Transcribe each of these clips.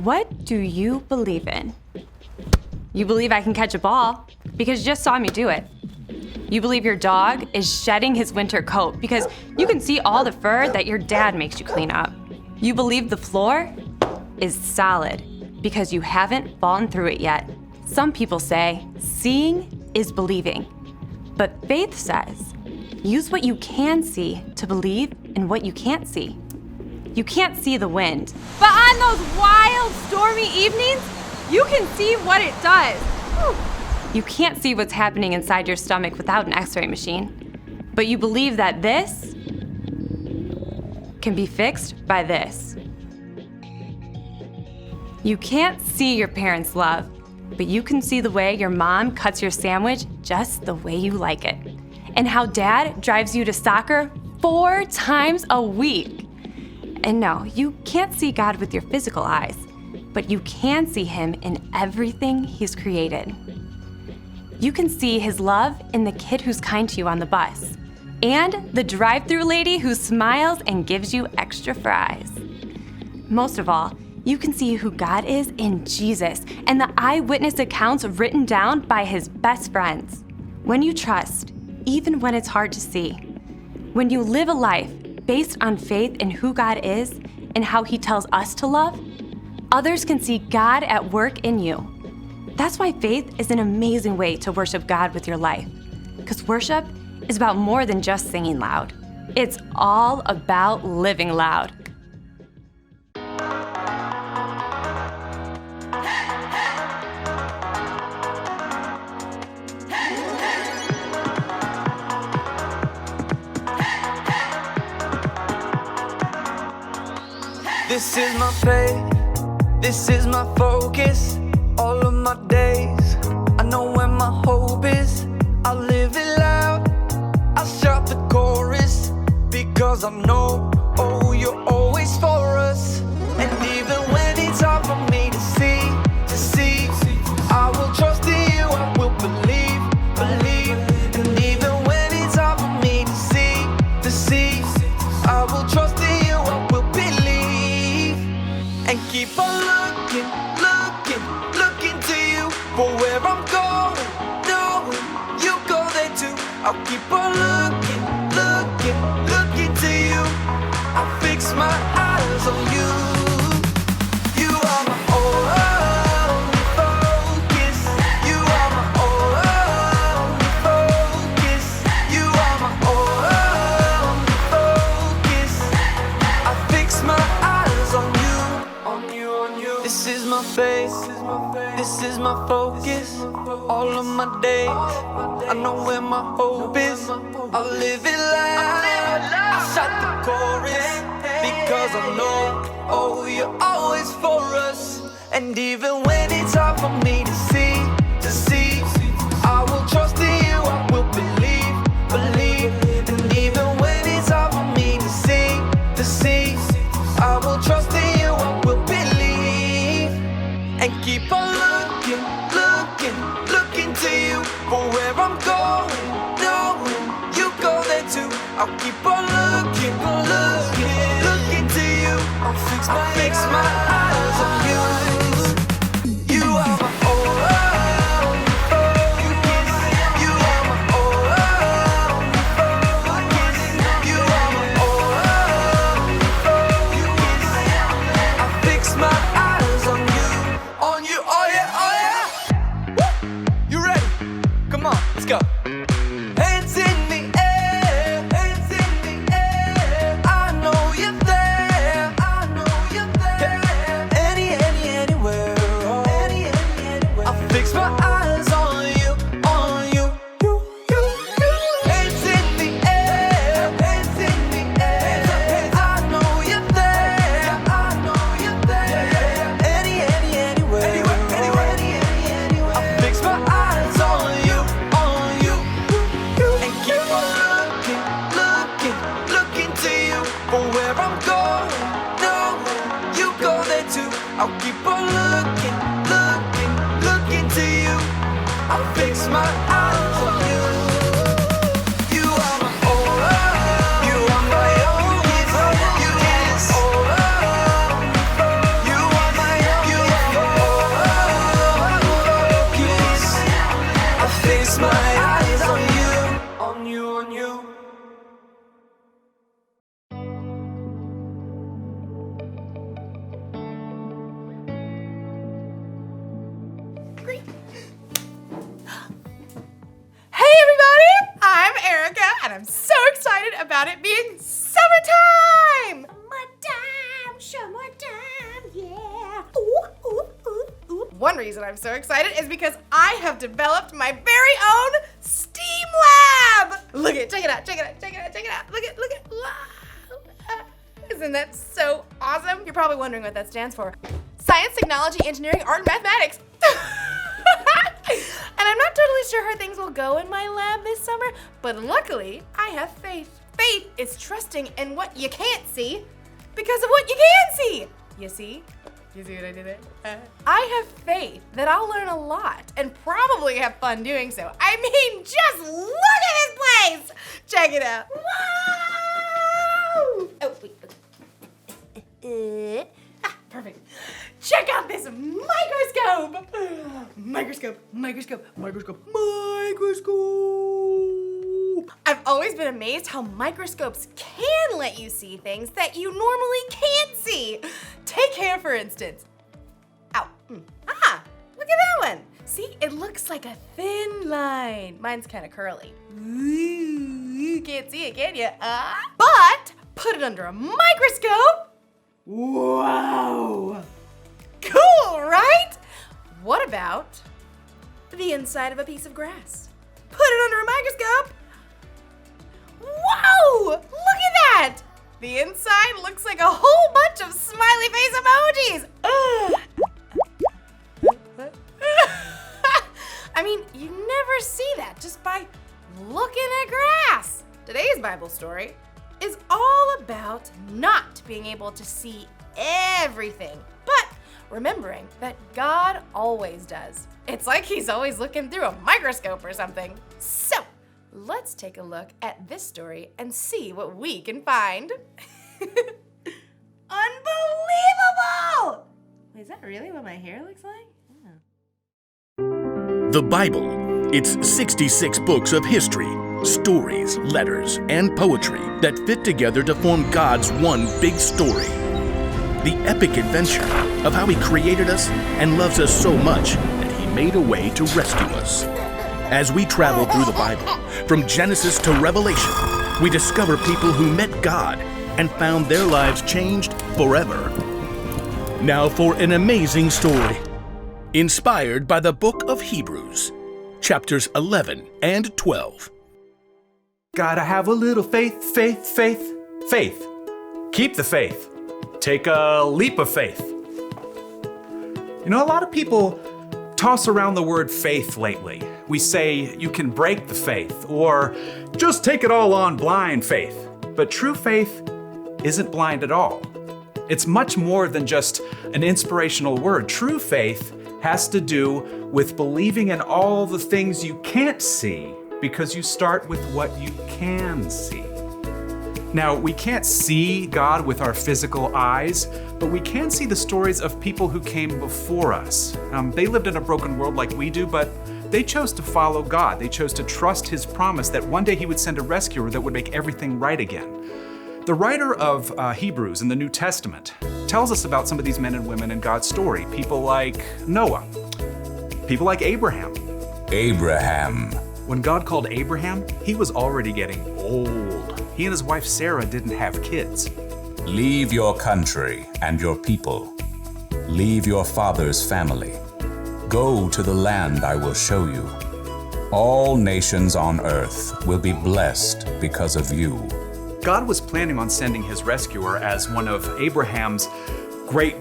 What do you believe in? You believe I can catch a ball because you just saw me do it. You believe your dog is shedding his winter coat because you can see all the fur that your dad makes you clean up. You believe the floor is solid because you haven't fallen through it yet. Some people say seeing is believing, but faith says use what you can see to believe in what you can't see. You can't see the wind, but on those wild, stormy evenings, you can see what it does. Whew. You can't see what's happening inside your stomach without an X-ray machine, but you believe that this can be fixed by this. You can't see your parents' love, but you can see the way your mom cuts your sandwich just the way you like it, and how dad drives you to soccer 4 times a week. And no, you can't see God with your physical eyes, but you can see him in everything he's created. You can see his love in the kid who's kind to you on the bus, and the drive-thru lady who smiles and gives you extra fries. Most of all, you can see who God is in Jesus and the eyewitness accounts written down by his best friends. When you trust, even when it's hard to see, when you live a life based on faith in who God is and how he tells us to love, others can see God at work in you. That's why faith is an amazing way to worship God with your life. Because worship is about more than just singing loud. It's all about living loud. This is my faith, this is my focus. All of my days, I know where my hope is. I live it loud, I shout the chorus, because I know, oh, you're always for us. And even when it's hard for me to see, I will trust in you, I will believe. And even when it's hard for me to see, I will trust in you, I will believe. And keep on looking to you for where I'm going, knowing you go there too. I'll keep on looking to you. I'll fix my eyes on you. You are my only focus. You are my only focus. You are my only focus. I fix my eyes on you. This is my faith. This is my focus. All of my days, I know where my hope is. I'll live it loud, I shout the chorus, because I know, oh, you're always for us. And even when it's hard for me to see, I will trust in you, I will believe. And even when it's hard for me to see, I will trust in you, I will believe. And keep on looking to you for where I'm going, knowing you go there too. I'll keep on looking to you. I'll fix my eyes on you. You are my only focus. You are my only focus. You are my only focus. I fix my eyes on you, oh yeah. You ready? Come on, let's go. Hands in the air, hands in the air. I know you're there, I know you're there. Anywhere, oh. Anywhere. I fix my eyes on you. Hands in the air, hands in the air. I know you're there, I know you're there. Anywhere. I fix my eyes on you. And keep on looking to you for where I'm going, knowing you go there too. I'll keep on looking to you. I'll fix my eyes on you. You are my only, you are my only focus. You are my only, you fix my eyes on you, on you, on you. Hey everybody, I'm Erica and I'm so excited about it being summertime! Summertime, yeah. Ooh, ooh, ooh, ooh. One reason I'm so excited is because I have developed my very own STEAM lab! Look at it, check it out, check it out, check it out, check it out. Look at, wow. Isn't that so awesome? You're probably wondering what that stands for. Science, technology, engineering, art, and mathematics. And I'm not totally sure how things will go in my lab this summer, but luckily I have faith. Faith is trusting in what you can't see because of what you can see. You see? You see what I did there? I have faith that I'll learn a lot and probably have fun doing so. I mean, just look at this place! Check it out. Wow! Oh, wait. Perfect. Check out this microscope! Microscope. I've always been amazed how microscopes can let you see things that you normally can't see. Take hair, for instance. Ow. Ah, look at that one. See, it looks like a thin line. Mine's kind of curly. Ooh, you can't see it, can you? But put it under a microscope. Whoa! Cool, right? What about the inside of a piece of grass? Put it under a microscope. Whoa! Look at that! The inside looks like a whole bunch of smiley face emojis. I mean, you never see that just by looking at grass. Today's Bible story is all about not being able to see everything, but remembering that God always does. It's like he's always looking through a microscope or something. So, let's take a look at this story and see what we can find. Unbelievable! Is that really what my hair looks like? Yeah. The Bible. It's 66 books of history, stories, letters, and poetry that fit together to form God's one big story. The epic adventure of how He created us and loves us so much that He made a way to rescue us. As we travel through the Bible, from Genesis to Revelation, we discover people who met God and found their lives changed forever. Now for an amazing story, inspired by the book of Hebrews, chapters 11 and 12. Gotta have a little faith, faith, faith, faith. Keep the faith. Take a leap of faith. You know, a lot of people toss around the word faith lately. We say you can break the faith or just take it all on blind faith. But true faith isn't blind at all. It's much more than just an inspirational word. True faith has to do with believing in all the things you can't see because you start with what you can see. Now, we can't see God with our physical eyes, but we can see the stories of people who came before us. They lived in a broken world like we do, but they chose to follow God. They chose to trust His promise that one day He would send a rescuer that would make everything right again. The writer of Hebrews in the New Testament tells us about some of these men and women in God's story. People like Noah, people like Abraham. When God called Abraham, he was already getting old. He and his wife Sarah didn't have kids. Leave your country and your people. Leave your father's family. Go to the land I will show you. All nations on earth will be blessed because of you. God was planning on sending his rescuer as one of Abraham's great,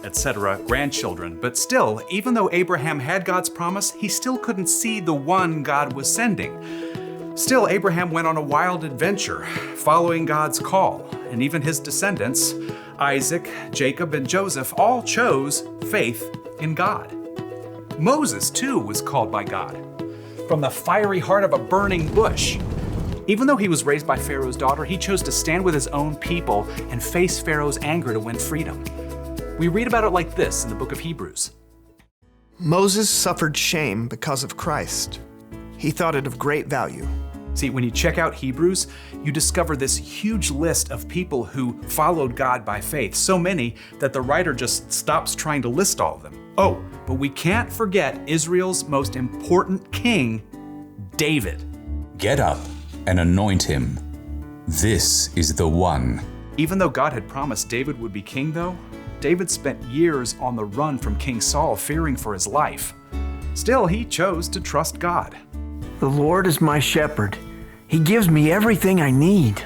etc. grandchildren. But still, even though Abraham had God's promise, he still couldn't see the one God was sending. Still, Abraham went on a wild adventure, following God's call. And even his descendants, Isaac, Jacob, and Joseph, all chose faith in God. Moses, too, was called by God from the fiery heart of a burning bush. Even though he was raised by Pharaoh's daughter, he chose to stand with his own people and face Pharaoh's anger to win freedom. We read about it like this in the book of Hebrews. Moses suffered shame because of Christ. He thought it of great value. See, when you check out Hebrews, you discover this huge list of people who followed God by faith, so many that the writer just stops trying to list all of them. Oh, but we can't forget Israel's most important king, David. Get up and anoint him. This is the one. Even though God had promised David would be king, though, David spent years on the run from King Saul, fearing for his life. Still, he chose to trust God. The Lord is my shepherd. He gives me everything I need.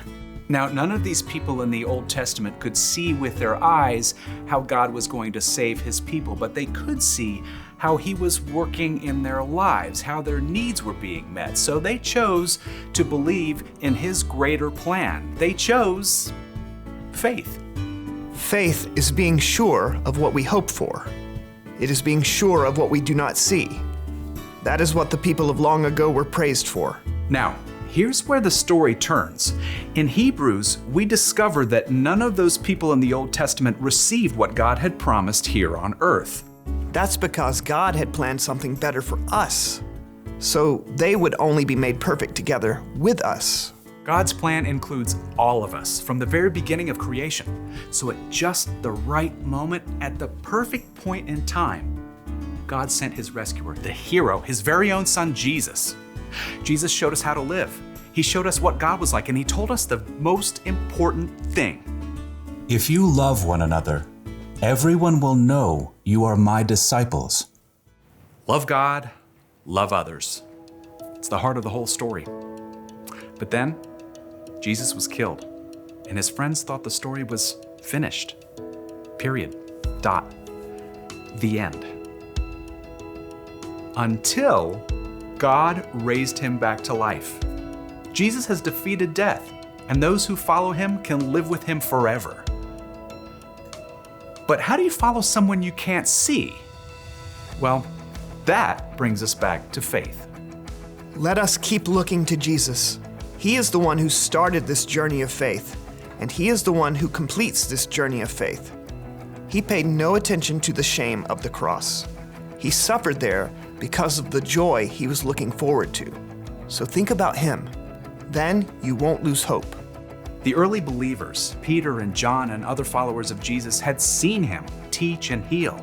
Now, none of these people in the Old Testament could see with their eyes how God was going to save his people, but they could see how he was working in their lives, how their needs were being met. So they chose to believe in his greater plan. They chose faith. Faith is being sure of what we hope for. It is being sure of what we do not see. That is what the people of long ago were praised for. Now, here's where the story turns. In Hebrews, we discover that none of those people in the Old Testament received what God had promised here on earth. That's because God had planned something better for us, so they would only be made perfect together with us. God's plan includes all of us from the very beginning of creation. So at just the right moment, at the perfect point in time, God sent his rescuer, the hero, his very own son, Jesus. Jesus showed us how to live. He showed us what God was like, and he told us the most important thing. If you love one another, everyone will know you are my disciples. Love God, love others. It's the heart of the whole story. But then, Jesus was killed, and his friends thought the story was finished. Period. Dot. The end. Until God raised him back to life. Jesus has defeated death, and those who follow him can live with him forever. But how do you follow someone you can't see? Well, that brings us back to faith. Let us keep looking to Jesus. He is the one who started this journey of faith, and he is the one who completes this journey of faith. He paid no attention to the shame of the cross. He suffered there because of the joy he was looking forward to. So think about him. Then you won't lose hope. The early believers, Peter and John and other followers of Jesus, had seen him teach and heal.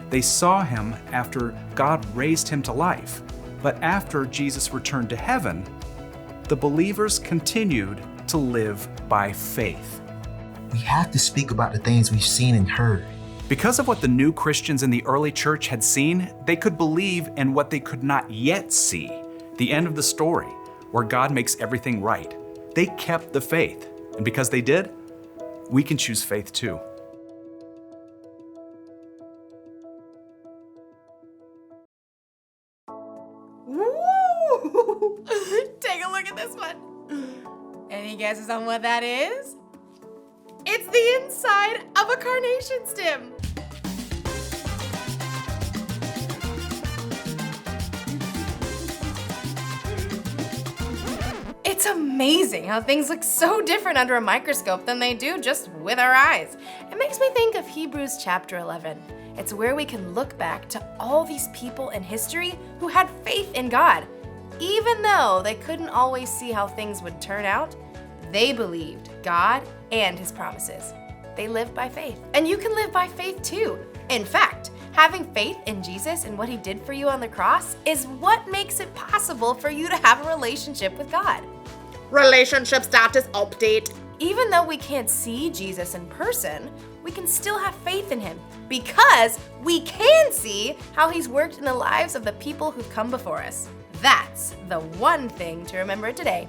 They saw him after God raised him to life. But after Jesus returned to heaven, the believers continued to live by faith. We have to speak about the things we've seen and heard. Because of what the new Christians in the early church had seen, they could believe in what they could not yet see, the end of the story, where God makes everything right. They kept the faith, and because they did, we can choose faith too. Woo! Take a look at this one. Any guesses on what that is? It's the inside of a carnation stem. It's amazing how things look so different under a microscope than they do just with our eyes. It makes me think of Hebrews chapter 11. It's where we can look back to all these people in history who had faith in God. Even though they couldn't always see how things would turn out, they believed God and his promises. They lived by faith. And you can live by faith too. In fact, having faith in Jesus and what he did for you on the cross is what makes it possible for you to have a relationship with God. Relationship status update. Even though we can't see Jesus in person, we can still have faith in him because we can see how he's worked in the lives of the people who've come before us. That's the one thing to remember today.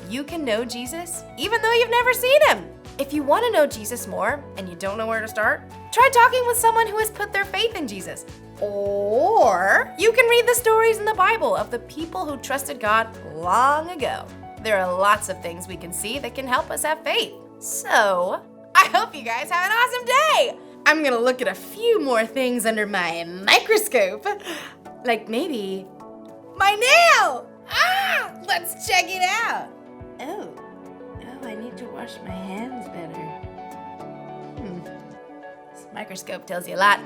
You can know Jesus even though you've never seen him. If you want to know Jesus more and you don't know where to start, try talking with someone who has put their faith in Jesus. Or you can read the stories in the Bible of the people who trusted God long ago. There are lots of things we can see that can help us have faith. So, I hope you guys have an awesome day! I'm gonna look at a few more things under my microscope. Like maybe my nail! Let's check it out. Oh, I need to wash my hands better. This microscope tells you a lot.